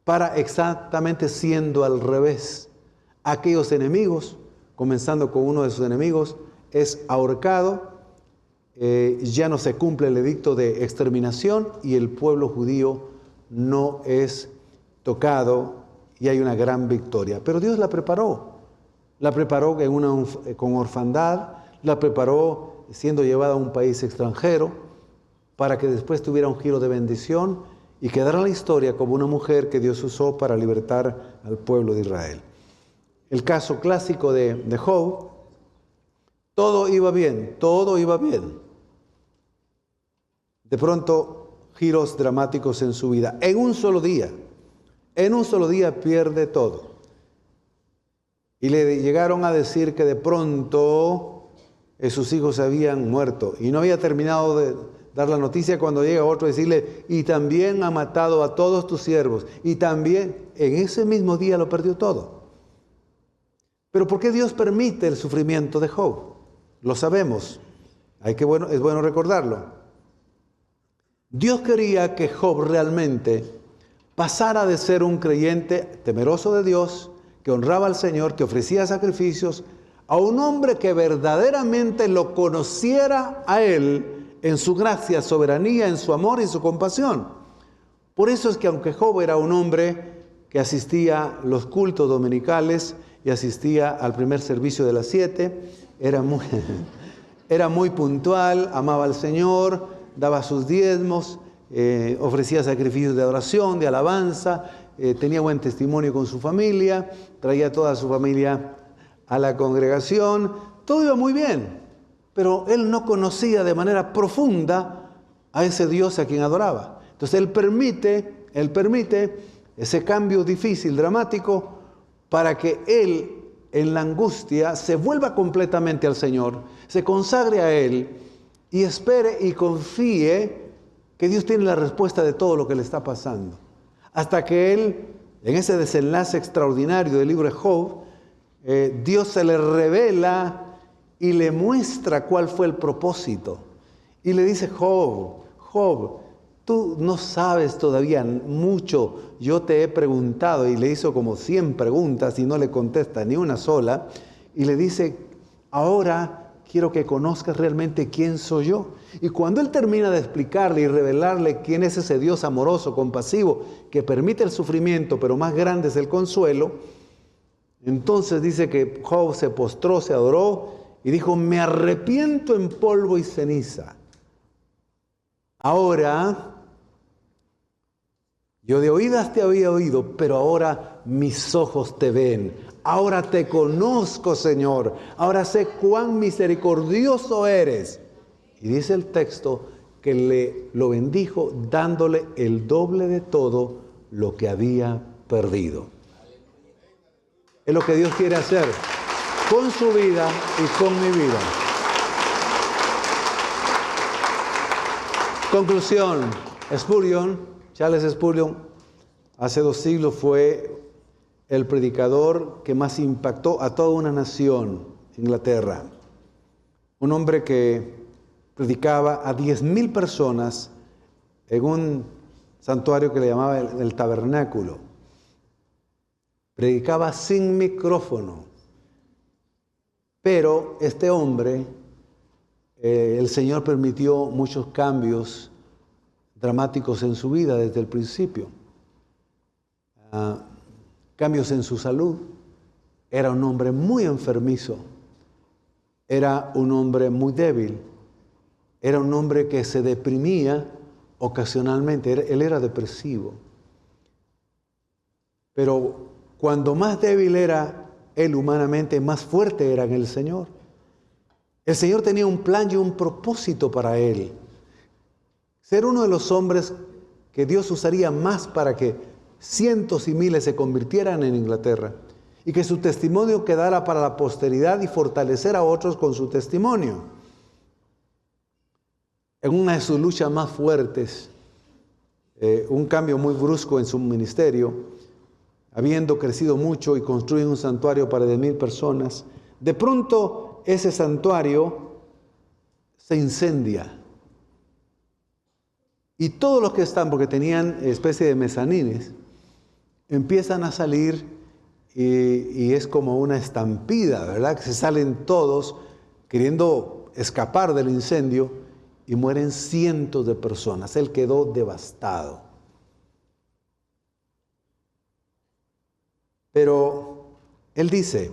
para exactamente siendo al revés. Aquellos enemigos, comenzando con uno de sus enemigos, es ahorcado, ya no se cumple el edicto de exterminación y el pueblo judío no es tocado y hay una gran victoria. Pero Dios la preparó con orfandad, la preparó siendo llevada a un país extranjero para que después tuviera un giro de bendición y quedara en la historia como una mujer que Dios usó para libertar al pueblo de Israel. El caso clásico de Job, todo iba bien. De pronto, giros dramáticos en su vida. En un solo día pierde todo. Y le llegaron a decir que de pronto sus hijos habían muerto. Y no había terminado de dar la noticia cuando llega otro a decirle, y también ha matado a todos tus siervos. Y también en ese mismo día lo perdió todo. Pero ¿por qué Dios permite el sufrimiento de Job? Lo sabemos. Es bueno recordarlo. Dios quería que Job realmente pasara de ser un creyente temeroso de Dios, que honraba al Señor, que ofrecía sacrificios, a un hombre que verdaderamente lo conociera a Él en su gracia, soberanía, en su amor y su compasión. Por eso es que aunque Job era un hombre que asistía a los cultos dominicales y asistía al primer servicio de las 7, era muy puntual, amaba al Señor, daba sus diezmos, ofrecía sacrificios de adoración, de alabanza, tenía buen testimonio con su familia, traía a toda su familia a la congregación, todo iba muy bien, pero él no conocía de manera profunda a ese Dios a quien adoraba. Entonces él permite ese cambio difícil, dramático, para que él en la angustia se vuelva completamente al Señor, se consagre a Él y espere y confíe que Dios tiene la respuesta de todo lo que le está pasando. Hasta que él, en ese desenlace extraordinario del libro de Job, Dios se le revela y le muestra cuál fue el propósito. Y le dice, Job, tú no sabes todavía mucho, yo te he preguntado, y le hizo como 100 preguntas y no le contesta ni una sola, y le dice, ahora quiero que conozcas realmente quién soy yo. Y cuando él termina de explicarle y revelarle quién es ese Dios amoroso, compasivo, que permite el sufrimiento, pero más grande es el consuelo, entonces dice que Job se postró, se adoró y dijo, me arrepiento en polvo y ceniza. Ahora, yo de oídas te había oído, pero ahora mis ojos te ven. Ahora te conozco, Señor. Ahora sé cuán misericordioso eres. Y dice el texto que lo bendijo dándole el doble de todo lo que había perdido. Es lo que Dios quiere hacer con su vida y con mi vida. Conclusión, Charles Spurgeon, hace 2 siglos fue el predicador que más impactó a toda una nación, Inglaterra. Un hombre que predicaba a 10,000 personas en un santuario que le llamaba el tabernáculo. Predicaba sin micrófono. Pero este hombre, el Señor permitió muchos cambios dramáticos en su vida desde el principio. Cambios en su salud. Era un hombre muy enfermizo. Era un hombre muy débil. Era un hombre que se deprimía ocasionalmente. Él era depresivo. Pero cuando más débil era él humanamente, más fuerte era en el Señor. El Señor tenía un plan y un propósito para él. Ser uno de los hombres que Dios usaría más para que cientos y miles se convirtieran en Inglaterra y que su testimonio quedara para la posteridad y fortalecer a otros con su testimonio. En una de sus luchas más fuertes, un cambio muy brusco en su ministerio, habiendo crecido mucho y construyen un santuario para 10,000 personas, de pronto ese santuario se incendia. Y todos los que están, porque tenían especie de mezanines, empiezan a salir y es como una estampida, ¿verdad? Que se salen todos queriendo escapar del incendio y mueren cientos de personas. Él quedó devastado. Pero él dice,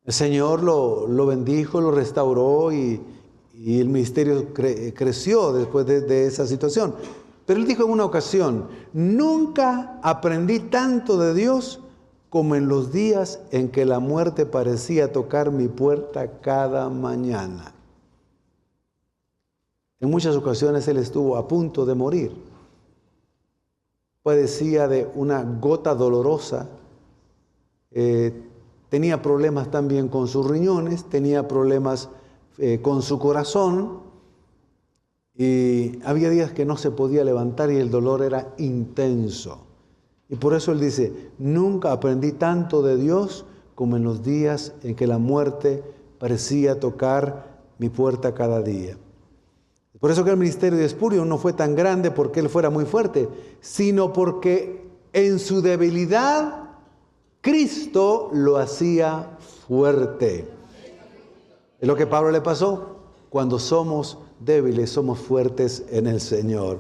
el Señor lo bendijo, lo restauró y el ministerio creció después de esa situación. Pero él dijo en una ocasión, nunca aprendí tanto de Dios como en los días en que la muerte parecía tocar mi puerta cada mañana. En muchas ocasiones él estuvo a punto de morir. Padecía de una gota dolorosa, tenía problemas también con sus riñones, tenía problemas con su corazón y había días que no se podía levantar y el dolor era intenso. Y por eso él dice, nunca aprendí tanto de Dios como en los días en que la muerte parecía tocar mi puerta cada día. Por eso que el ministerio de Spurgeon no fue tan grande porque él fuera muy fuerte, sino porque en su debilidad Cristo lo hacía fuerte. Es lo que a Pablo le pasó. Cuando somos débiles, somos fuertes en el Señor.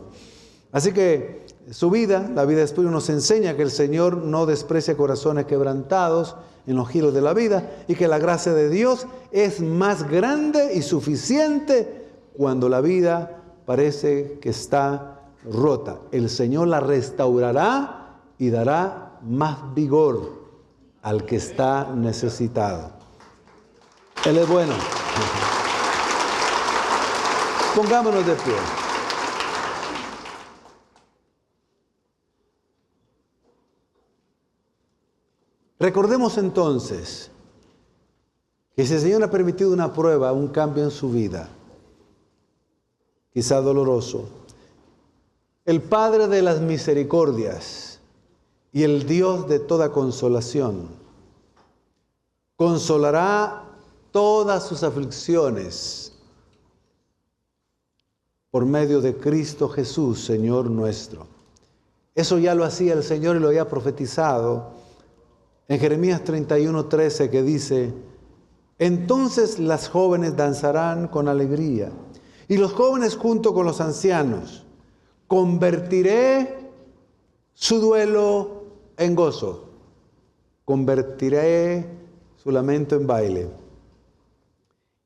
Así que su vida, la vida de Spurgeon, nos enseña que el Señor no desprecia corazones quebrantados en los giros de la vida y que la gracia de Dios es más grande y suficiente cuando la vida parece que está rota. El Señor la restaurará y dará más vigor al que está necesitado. Él es bueno. Pongámonos de pie. Recordemos entonces que si el Señor ha permitido una prueba, un cambio en su vida, quizá doloroso, el Padre de las misericordias y el Dios de toda consolación consolará todas sus aflicciones por medio de Cristo Jesús, Señor nuestro. Eso ya lo hacía el Señor y lo había profetizado en Jeremías 31:13, que dice, entonces las jóvenes danzarán con alegría y los jóvenes junto con los ancianos. Convertiré su duelo en gozo. Convertiré su lamento en baile.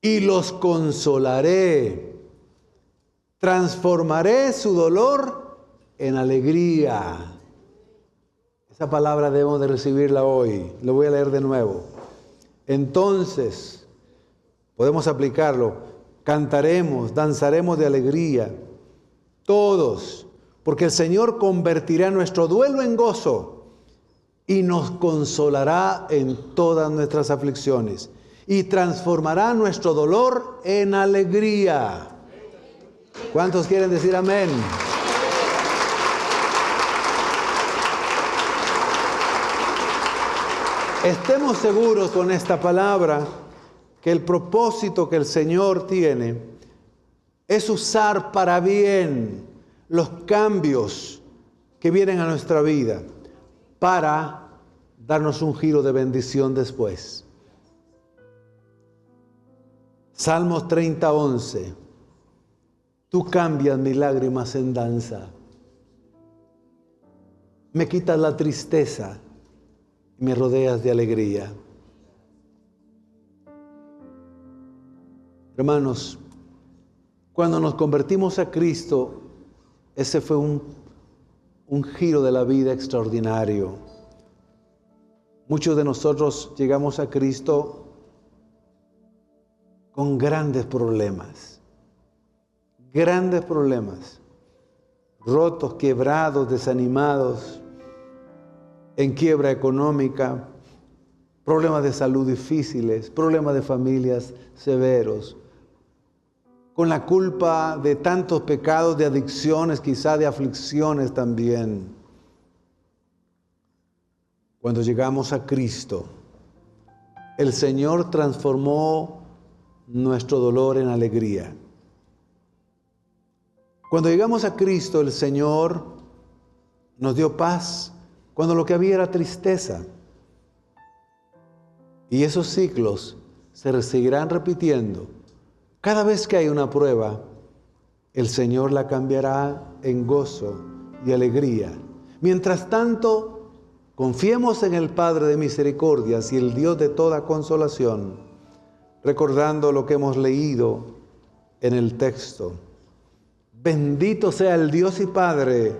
Y los consolaré. Transformaré su dolor en alegría. Esa palabra debemos de recibirla hoy. Lo voy a leer de nuevo. Entonces, podemos aplicarlo. Cantaremos, danzaremos de alegría. Todos. Porque el Señor convertirá nuestro duelo en gozo y nos consolará en todas nuestras aflicciones. Y transformará nuestro dolor en alegría. ¿Cuántos quieren decir amén? Estemos seguros con esta palabra que el propósito que el Señor tiene es usar para bien los cambios que vienen a nuestra vida para darnos un giro de bendición después. Salmos 30:11. Tú cambias mis lágrimas en danza. Me quitas la tristeza y me rodeas de alegría. Hermanos, cuando nos convertimos a Cristo, ese fue un giro de la vida extraordinario. Muchos de nosotros llegamos a Cristo con grandes problemas. rotos, quebrados, desanimados, en quiebra económica, problemas de salud difíciles, problemas de familias severos, con la culpa de tantos pecados, de adicciones, quizá de aflicciones también. Cuando llegamos a Cristo, el Señor transformó nuestro dolor en alegría. Cuando llegamos a Cristo, el Señor nos dio paz cuando lo que había era tristeza. Y esos ciclos se seguirán repitiendo. Cada vez que hay una prueba, el Señor la cambiará en gozo y alegría. Mientras tanto, confiemos en el Padre de misericordias y el Dios de toda consolación, recordando lo que hemos leído en el texto. Bendito sea el Dios y Padre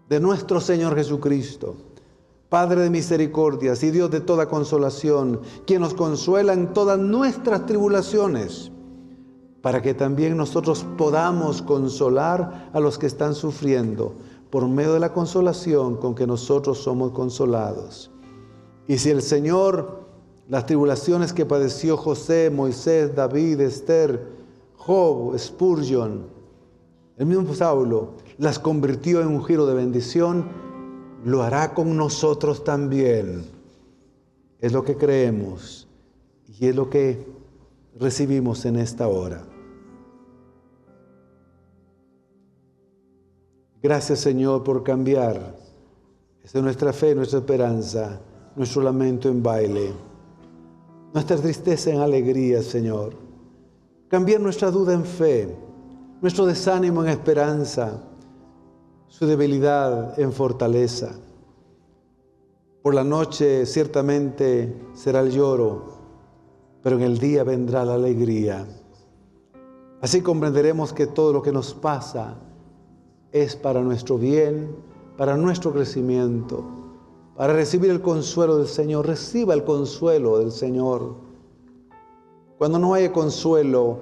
de nuestro Señor Jesucristo, Padre de misericordias y Dios de toda consolación, quien nos consuela en todas nuestras tribulaciones, para que también nosotros podamos consolar a los que están sufriendo por medio de la consolación con que nosotros somos consolados. Y si el Señor, las tribulaciones que padeció José, Moisés, David, Esther, Job, Spurgeon, el mismo Saulo, las convirtió en un giro de bendición, lo hará con nosotros también. Es lo que creemos y es lo que recibimos en esta hora. Gracias, Señor, por cambiar esa es nuestra fe, nuestra esperanza, nuestro lamento en baile, nuestra tristeza en alegría, Señor. Cambiar nuestra duda en fe, nuestro desánimo en esperanza, su debilidad en fortaleza. Por la noche ciertamente será el lloro, pero en el día vendrá la alegría. Así comprenderemos que todo lo que nos pasa es para nuestro bien, para nuestro crecimiento, para recibir el consuelo del Señor. Reciba el consuelo del Señor. Cuando no haya consuelo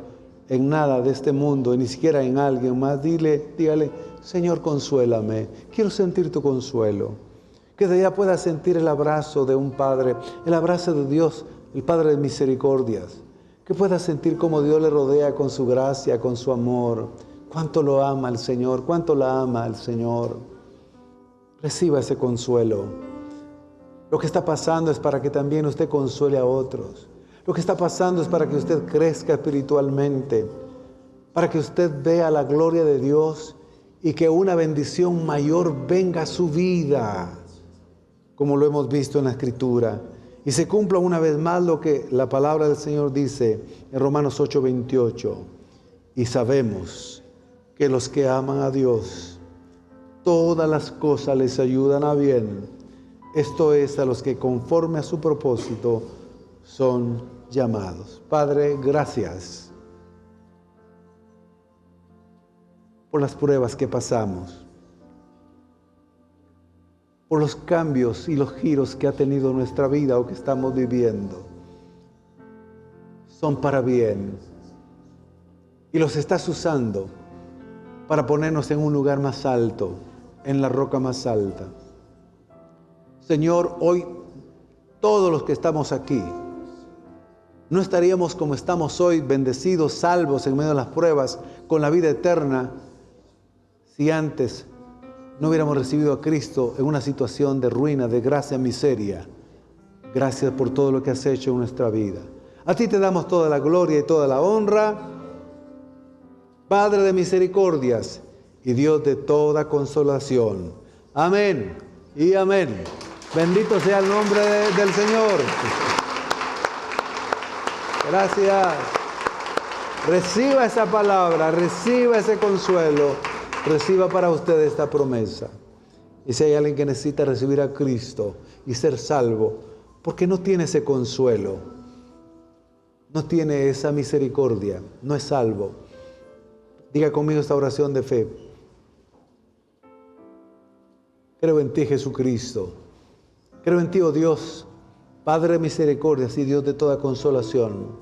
en nada de este mundo, ni siquiera en alguien más, dígale, Señor, consuélame, quiero sentir tu consuelo. Que de allá pueda sentir el abrazo de un Padre, el abrazo de Dios, el Padre de misericordias. Que pueda sentir cómo Dios le rodea con su gracia, con su amor. Cuánto lo ama el Señor, cuánto la ama el Señor. Reciba ese consuelo. Lo que está pasando es para que también usted consuele a otros. Lo que está pasando es para que usted crezca espiritualmente, para que usted vea la gloria de Dios y que una bendición mayor venga a su vida, como lo hemos visto en la Escritura. Y se cumpla una vez más lo que la palabra del Señor dice en Romanos 8:28. Y sabemos que los que aman a Dios, todas las cosas les ayudan a bien. Esto es, a los que conforme a su propósito son llamados. Padre, gracias por las pruebas que pasamos, por los cambios y los giros que ha tenido nuestra vida o que estamos viviendo. Son para bien y los estás usando para ponernos en un lugar más alto, en la roca más alta. Señor, hoy todos los que estamos aquí no estaríamos como estamos hoy, bendecidos, salvos en medio de las pruebas, con la vida eterna, si antes no hubiéramos recibido a Cristo en una situación de ruina, de gracia, miseria. Gracias por todo lo que has hecho en nuestra vida. A ti te damos toda la gloria y toda la honra, Padre de misericordias y Dios de toda consolación. Amén y amén. Bendito sea el nombre del Señor. Gracias. Reciba esa palabra, reciba ese consuelo, reciba para usted esta promesa. Y si hay alguien que necesita recibir a Cristo y ser salvo, porque no tiene ese consuelo, no tiene esa misericordia, no es salvo, diga conmigo esta oración de fe. Creo en ti, Jesucristo. Creo en ti, oh Dios, Padre de misericordias y Dios de toda consolación.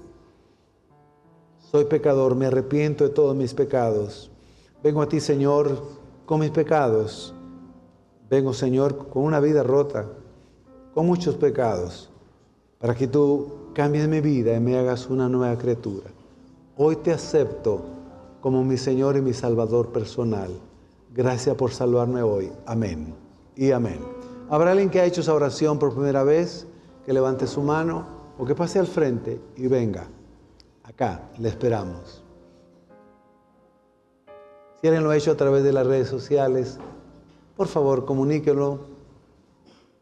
Soy pecador, me arrepiento de todos mis pecados. Vengo a ti, Señor, con mis pecados. Vengo, Señor, con una vida rota, con muchos pecados, para que tú cambies mi vida y me hagas una nueva criatura. Hoy te acepto como mi Señor y mi Salvador personal. Gracias por salvarme hoy. Amén y amén. ¿Habrá alguien que ha hecho esa oración por primera vez? Que levante su mano o que pase al frente y venga. Acá le esperamos. Si alguien lo ha hecho a través de las redes sociales, por favor, comuníquelo.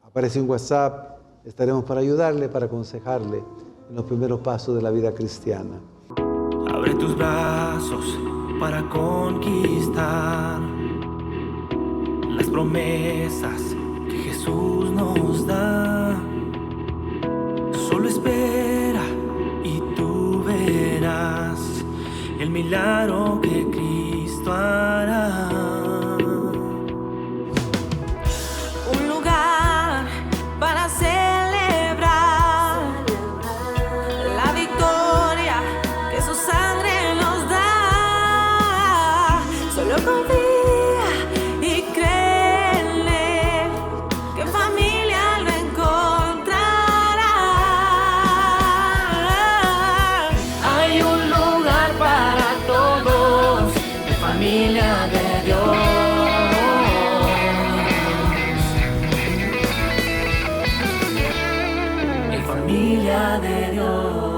Aparece un WhatsApp. Estaremos para ayudarle, para aconsejarle en los primeros pasos de la vida cristiana. Abre tus brazos para conquistar las promesas que Jesús nos da. Solo espera y tú verás el milagro que Cristo hará. Un lugar para celebrar la victoria que su sangre nos da. Solo confía y créele que en familia lo encontrará. Hay un lugar para todos, en familia de Dios. En familia de Dios.